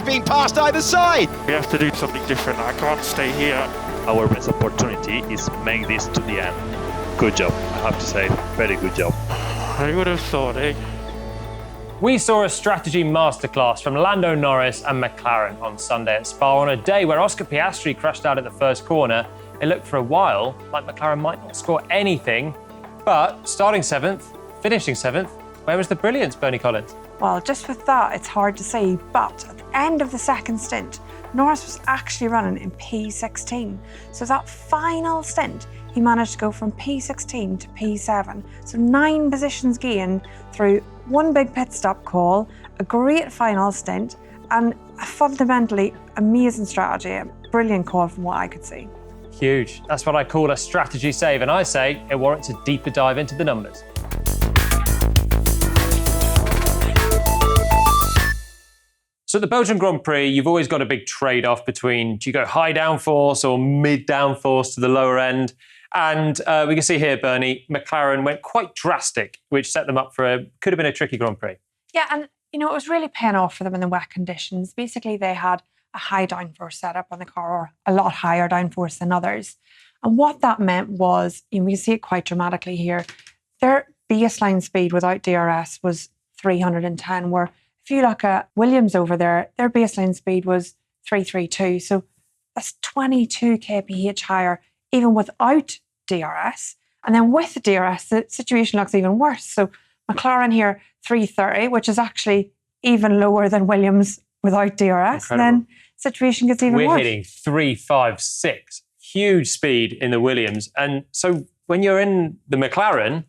being passed either side. We have to do something different. I can't stay here. Our best opportunity is make this to the end. Good job, I have to say. Very good job. I would have thought, eh? We saw a strategy masterclass from Lando Norris and McLaren on Sunday at Spa on a day where Oscar Piastri crashed out at the first corner. It looked for a while like McLaren might not score anything, but starting 7th, finishing 7th, where was the brilliance, Bernie Collins? Well, just with that, it's hard to see, but at the end of the second stint, Norris was actually running in P16. So that final stint, he managed to go from P16 to P7. So 9 positions gained through one big pit stop call, a great final stint, and a fundamentally amazing strategy. A brilliant call from what I could see. Huge. That's what I call a strategy save, and I say it warrants a deeper dive into the numbers. So at the Belgian Grand Prix, you've always got a big trade-off between do you go high downforce or mid downforce to the lower end? And we can see here, Bernie, McLaren went quite drastic, which set them up for could have been a tricky Grand Prix. Yeah, and it was really paying off for them in the wet conditions. Basically, they had a high downforce setup on the car, or a lot higher downforce than others. And what that meant was, we can see it quite dramatically here, their baseline speed without DRS was 310, where if you look at Williams over there, their baseline speed was 332. So that's 22 kph higher, even without DRS. And then with the DRS, the situation looks even worse. So McLaren here, 330, which is actually even lower than Williams without DRS. Incredible. And then situation gets even worse. We're hitting 356, huge speed in the Williams. And so when you're in the McLaren,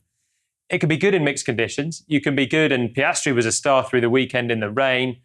it can be good in mixed conditions. You can be good, and Piastri was a star through the weekend in the rain.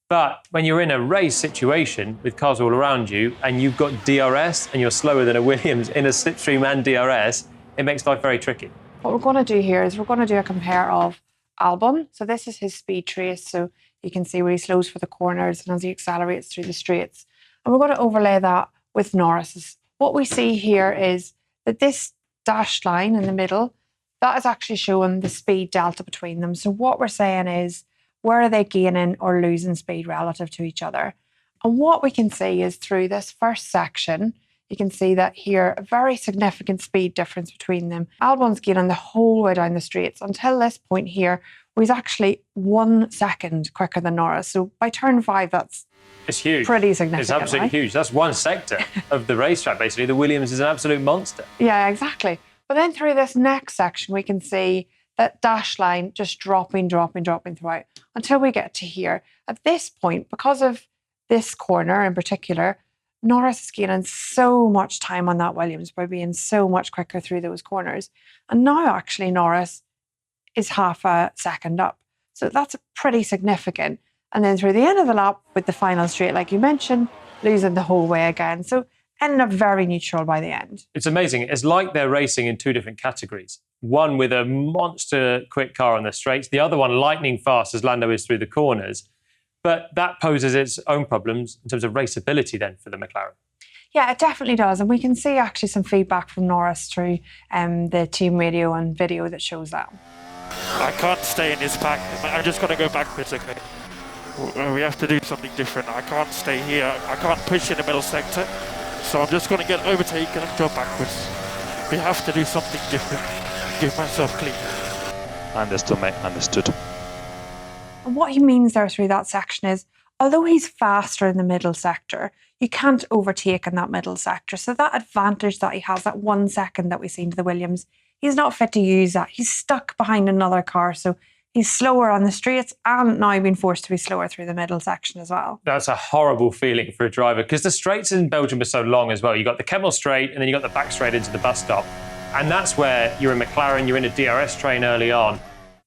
But when you're in a race situation with cars all around you and you've got DRS and you're slower than a Williams in a slipstream and DRS, it makes life very tricky. What we're going to do here is we're going to do a compare of Albon. So this is his speed trace. So you can see where he slows for the corners and as he accelerates through the straights. And we're going to overlay that with Norris's. What we see here is that this dashed line in the middle, that is actually showing the speed delta between them. So what we're saying is, where are they gaining or losing speed relative to each other? And what we can see is through this first section, you can see that here, a very significant speed difference between them. Albon's gaining the whole way down the straights until this point here, where he's actually 1 second quicker than Norris. So by turn 5, it's huge. Pretty significant. It's absolutely huge. That's one sector of the racetrack, basically. The Williams is an absolute monster. Yeah, exactly. But then through this next section, we can see that dash line just dropping throughout until we get to here. At this point, because of this corner in particular, Norris is gaining so much time on that Williams by being so much quicker through those corners. And now actually Norris is half a second up. So that's pretty significant. And then through the end of the lap with the final straight, like you mentioned, losing the whole way again. So ending up very neutral by the end. It's amazing. It's like they're racing in 2 different categories. One with a monster quick car on the straights, the other one lightning fast as Lando is through the corners. But that poses its own problems in terms of raceability then for the McLaren. Yeah, it definitely does. And we can see actually some feedback from Norris through the team radio and video that shows that. I can't stay in this pack. I'm just going to go backwards, okay? We have to do something different. I can't stay here. I can't push in the middle sector. So I'm just going to get overtaken and go backwards. We have to do something different. Give myself clean. Understood, mate. Understood. And what he means there through that section is, although he's faster in the middle sector, you can't overtake in that middle sector. So that advantage that he has, that 1 second that we've seen to the Williams, he's not fit to use that. He's stuck behind another car. So he's slower on the straights and now being forced to be slower through the middle section as well. That's a horrible feeling for a driver because the straights in Belgium are so long as well. You've got the Kemmel straight and then you've got the back straight into the bus stop. And that's where you're in McLaren, you're in a DRS train early on.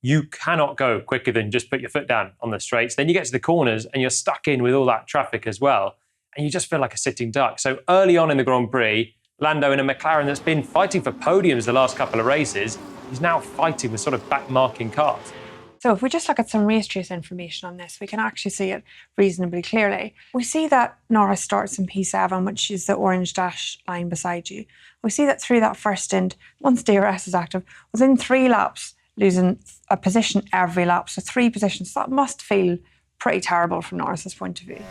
You cannot go quicker than just put your foot down on the straights. Then you get to the corners and you're stuck in with all that traffic as well. And you just feel like a sitting duck. So early on in the Grand Prix, Lando in a McLaren that's been fighting for podiums the last couple of races, is now fighting with sort of back-marking cars. So if we just look at some race trace information on this, we can actually see it reasonably clearly. We see that Norris starts in P7, which is the orange dash line beside you. We see that through that first stint, once DRS is active, within 3 laps, losing a position every lap, so 3 positions. That must feel pretty terrible from Norris's point of view.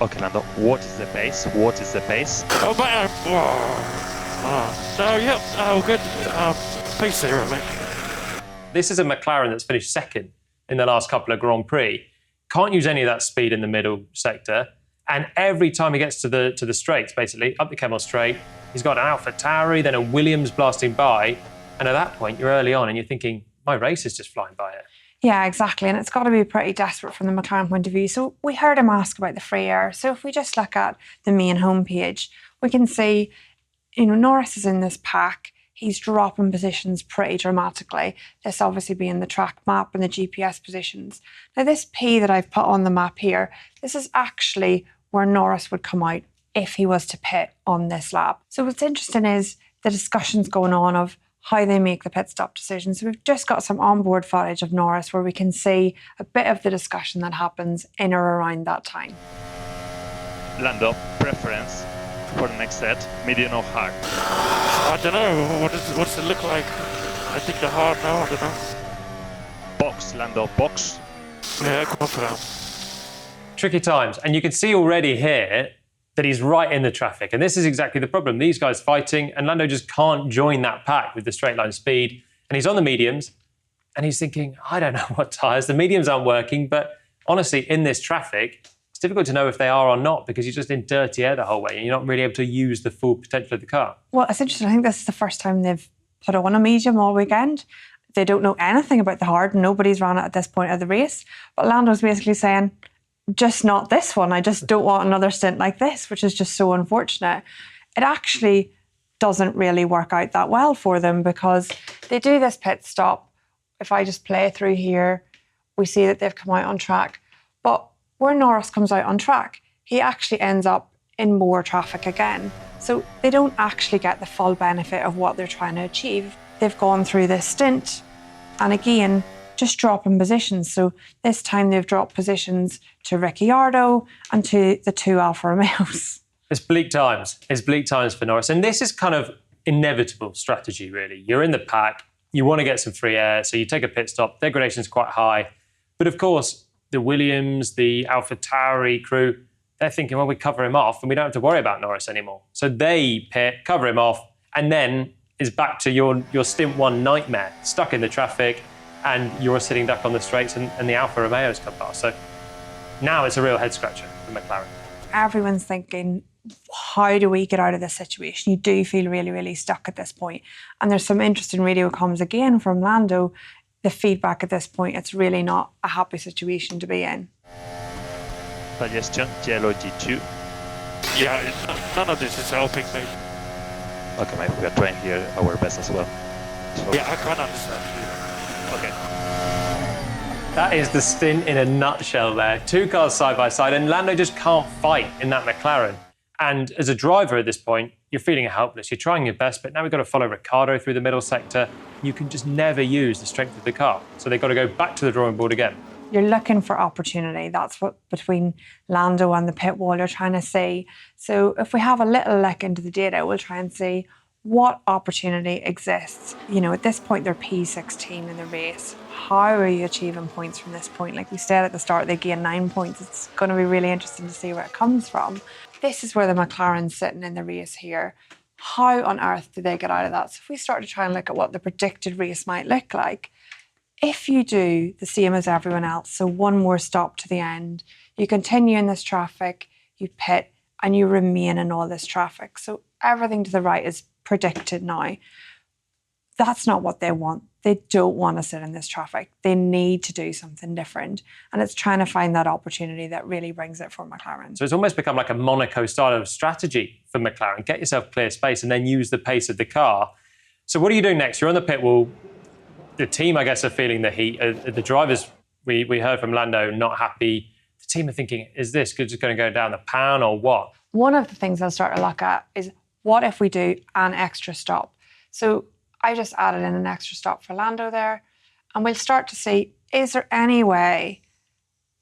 Okay, Lando, what is the pace? What is the pace? Oh, but no, yep, good. P0, mate. This is a McLaren that's finished second in the last couple of Grand Prix. Can't use any of that speed in the middle sector. And every time he gets to the straights, basically, up the Kemmel straight, he's got an AlphaTauri, then a Williams blasting by. And at that point, you're early on and you're thinking, my race is just flying by it. Yeah, exactly. And it's got to be pretty desperate from the McLaren point of view. So we heard him ask about the free air. So if we just look at the main homepage, we can see, Norris is in this pack. He's dropping positions pretty dramatically. This obviously being the track map and the GPS positions. Now this P that I've put on the map here, this is actually where Norris would come out if he was to pit on this lap. So what's interesting is the discussions going on of how they make the pit stop decisions. So we've just got some onboard footage of Norris where we can see a bit of the discussion that happens in or around that time. Lando, preference for the next set, medium or hard? I don't know. What's it look like? I think the hard now. I don't know. Box, Lando, box. Yeah, come on for that. Tricky times. And you can see already here that he's right in the traffic. And this is exactly the problem. These guys fighting, and Lando just can't join that pack with the straight line speed. And he's on the mediums, and he's thinking, I don't know what tyres. The mediums aren't working, but honestly, in this traffic, it's difficult to know if they are or not because you're just in dirty air the whole way and you're not really able to use the full potential of the car. Well, it's interesting. I think this is the first time they've put on a medium all weekend. They don't know anything about the hard. Nobody's ran it at this point of the race. But Lando's basically saying, just not this one. I just don't want another stint like this, which is just so unfortunate. It actually doesn't really work out that well for them because they do this pit stop. If I just play through here, we see that they've come out on track. But where Norris comes out on track, he actually ends up in more traffic again. So they don't actually get the full benefit of what they're trying to achieve. They've gone through this stint and again, just dropping positions. So this time they've dropped positions to Ricciardo and to the two Alfa Romeos. It's bleak times. It's bleak times for Norris. And this is kind of inevitable strategy, really. You're in the pack. You want to get some free air. So you take a pit stop. Degradation's quite high. But of course, the Williams, the AlphaTauri crew, they're thinking, well, we cover him off and we don't have to worry about Norris anymore. So they pit, cover him off, and then is back to your stint one nightmare, stuck in the traffic, and you're sitting duck on the straights and the Alfa Romeos come past. So now it's a real head scratcher for McLaren. Everyone's thinking, how do we get out of this situation? You do feel really, really stuck at this point. And there's some interesting radio comms again from Lando. The feedback at this point, it's really not a happy situation to be in. Suggestion, yellow G2. Yeah, none of this is helping me. Okay, mate, we are trying here our best as well. So, Yeah, I can't understand. okay. That is the stint in a nutshell there. Two cars side by side, and Lando just can't fight in that McLaren. And as a driver at this point, you're feeling helpless. You're trying your best, but now we've got to follow Ricciardo through the middle sector. You can just never use the strength of the car. So they've got to go back to the drawing board again. You're looking for opportunity. That's what between Lando and the pit wall you're trying to see. So if we have a little look into the data, we'll try and see what opportunity exists. At this point, they're P16 in the race. How are you achieving points from this point? Like we said at the start, they gained 9 points. It's going to be really interesting to see where it comes from. This is where the McLaren's sitting in the race here. How on earth did they get out of that? So if we start to try and look at what the predicted race might look like, if you do the same as everyone else, so one more stop to the end, you continue in this traffic, you pit, and you remain in all this traffic. So everything to the right is predicted now. That's not what they want. They don't want to sit in this traffic. They need to do something different. And it's trying to find that opportunity that really brings it for McLaren. So it's almost become like a Monaco style of strategy for McLaren. Get yourself clear space and then use the pace of the car. So what are you doing next? You're on the pit wall. The team, I guess, are feeling the heat. The drivers, we heard from Lando, not happy. The team are thinking, is this just going to go down the pan or what? One of the things I'll start to look at is what if we do an extra stop? So I just added in an extra stop for Lando there, and we'll start to see, is there any way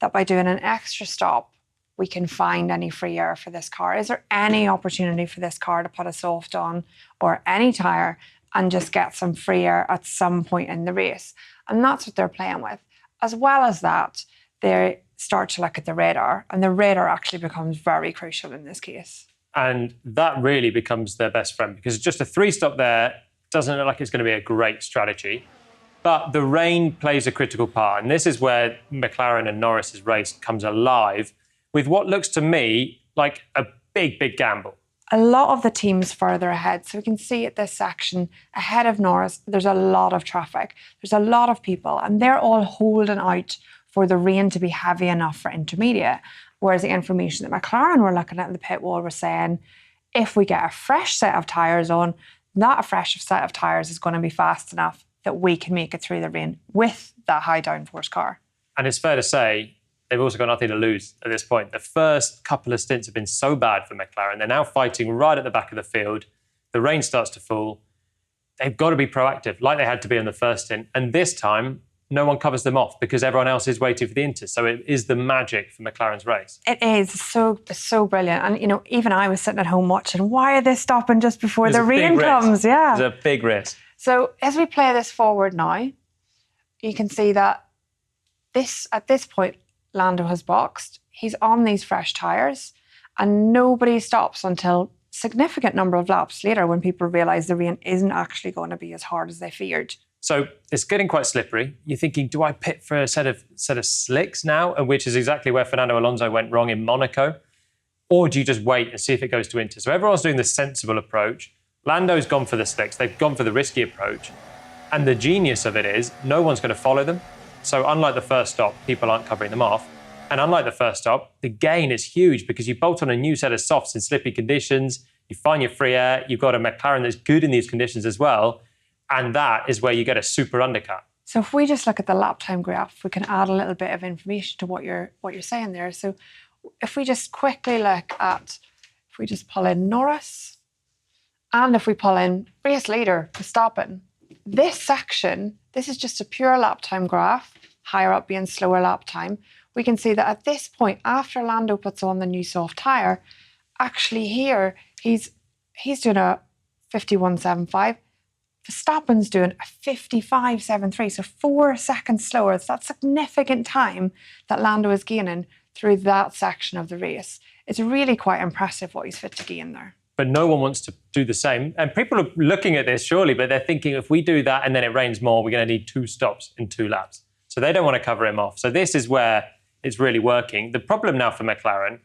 that by doing an extra stop, we can find any free air for this car? Is there any opportunity for this car to put a soft on or any tyre and just get some free air at some point in the race? And that's what they're playing with. As well as that, they start to look at the radar. And the radar actually becomes very crucial in this case. And that really becomes their best friend, because just a 3-stop there doesn't look like it's going to be a great strategy. But the rain plays a critical part. And this is where McLaren and Norris's race comes alive with what looks to me like a big, big gamble. A lot of the teams further ahead. So we can see at this section ahead of Norris, there's a lot of traffic. There's a lot of people, and they're all holding out for the rain to be heavy enough for intermediate. Whereas the information that McLaren were looking at in the pit wall was saying, if we get a fresh set of tyres on, that fresh set of tyres is going to be fast enough that we can make it through the rain with that high downforce car. And it's fair to say, they've also got nothing to lose at this point. The first couple of stints have been so bad for McLaren. They're now fighting right at the back of the field. The rain starts to fall. They've got to be proactive, like they had to be on the first stint. And this time, no one covers them off because everyone else is waiting for the Inter. So it is the magic for McLaren's race. It is so brilliant. And, you know, even I was sitting at home watching, why are they stopping just before the rain comes? Yeah. It's a big risk. So as we play this forward now, you can see that at this point, Lando has boxed. He's on these fresh tyres, and nobody stops until significant number of laps later when people realise the rain isn't actually going to be as hard as they feared. So it's getting quite slippery. You're thinking, do I pit for a set of slicks now? And which is exactly where Fernando Alonso went wrong in Monaco. Or do you just wait and see if it goes to Inter? So everyone's doing the sensible approach. Lando's gone for the slicks. They've gone for the risky approach. And the genius of it is no one's going to follow them. So unlike the first stop, people aren't covering them off. And unlike the first stop, the gain is huge because you bolt on a new set of softs in slippy conditions. You find your free air. You've got a McLaren that's good in these conditions as well. And that is where you get a super undercut. So if we just look at the lap time graph, we can add a little bit of information to what you're saying there. So if we just quickly look at, if we just pull in Norris, and if we pull in race leader Verstappen, this section, this is just a pure lap time graph, higher up being slower lap time. We can see that at this point, after Lando puts on the new soft tyre, actually here, he's doing a 51.75. Verstappen's doing a 55.73, so 4 seconds slower. It's that significant time that Lando is gaining through that section of the race. It's really quite impressive what he's fit to gain there. But no one wants to do the same. And people are looking at this, surely, but they're thinking if we do that and then it rains more, we're going to need 2 stops in 2 laps. So they don't want to cover him off. So this is where it's really working. The problem now for McLaren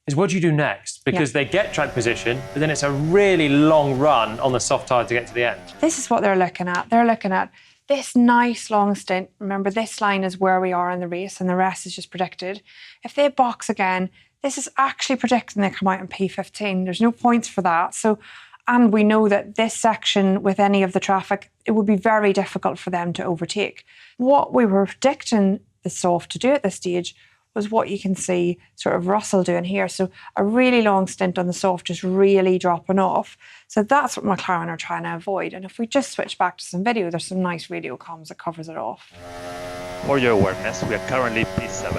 is what do you do next? Because they get track position, but then it's a really long run on the soft tyre to get to the end. This is what they're looking at. They're looking at this nice long stint. Remember, this line is where we are in the race and the rest is just predicted. If they box again, this is actually predicting they come out in P15. There's no points for that. So, and we know that this section with any of the traffic, it would be very difficult for them to overtake. What we were predicting the soft to do at this stage was what you can see sort of Russell doing here. So a really long stint on the soft, just really dropping off. So that's what McLaren are trying to avoid. And if we just switch back to some video, there's some nice radio comms that covers it off. For your awareness, we are currently P7.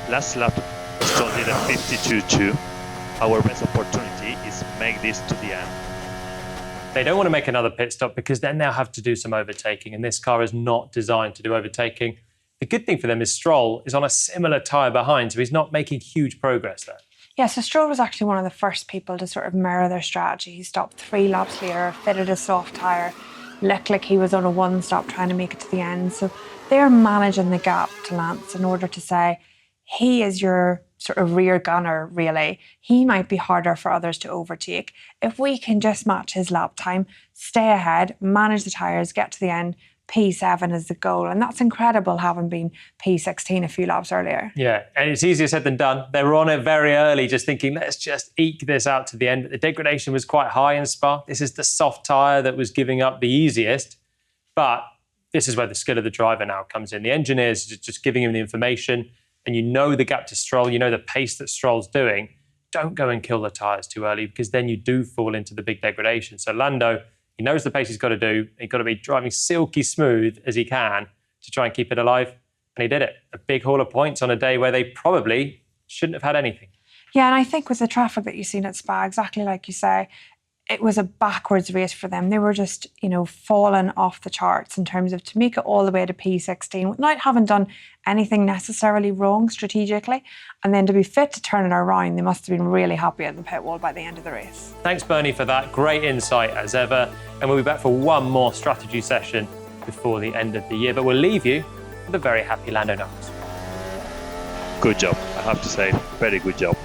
Last lap Stroll did a 52.2. Our best opportunity is make this to the end. They don't want to make another pit stop because then they'll have to do some overtaking, and this car is not designed to do overtaking. The good thing for them is Stroll is on a similar tyre behind, so he's not making huge progress there. Yeah, so Stroll was actually one of the first people to sort of mirror their strategy. He stopped 3 laps later, fitted a soft tyre, looked like he was on a 1-stop trying to make it to the end. So they're managing the gap to Lance in order to say, he is your sort of rear gunner, really. He might be harder for others to overtake. If we can just match his lap time, stay ahead, manage the tyres, get to the end, P7 is the goal. And that's incredible, having been P16 a few laps earlier. Yeah, and it's easier said than done. They were on it very early, just thinking, let's just eke this out to the end. But the degradation was quite high in Spa. This is the soft tyre that was giving up the easiest. But this is where the skill of the driver now comes in. The engineers just giving him the information, and you know the gap to Stroll, you know the pace that Stroll's doing. Don't go and kill the tyres too early, because then you do fall into the big degradation. So Lando, he knows the pace he's got to do. He's got to be driving silky smooth as he can to try and keep it alive. And he did it. A big haul of points on a day where they probably shouldn't have had anything. Yeah, and I think with the traffic that you've seen at Spa, exactly like you say, it was a backwards race for them. They were just, falling off the charts in terms of to make it all the way to P16 without having done anything necessarily wrong strategically. And then to be fit to turn it around, they must have been really happy at the pit wall by the end of the race. Thanks, Bernie, for that. Great insight as ever. And we'll be back for one more strategy session before the end of the year. But we'll leave you with a very happy Lando Norris. Good job, I have to say. Very good job.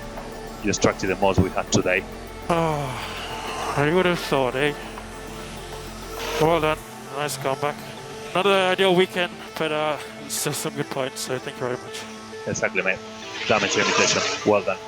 You extracted the most we had today. Oh, I would have thought, eh? Well done. Nice comeback. Not an ideal weekend, but still some good points, so thank you very much. Exactly, mate. Damage imitation. Well done.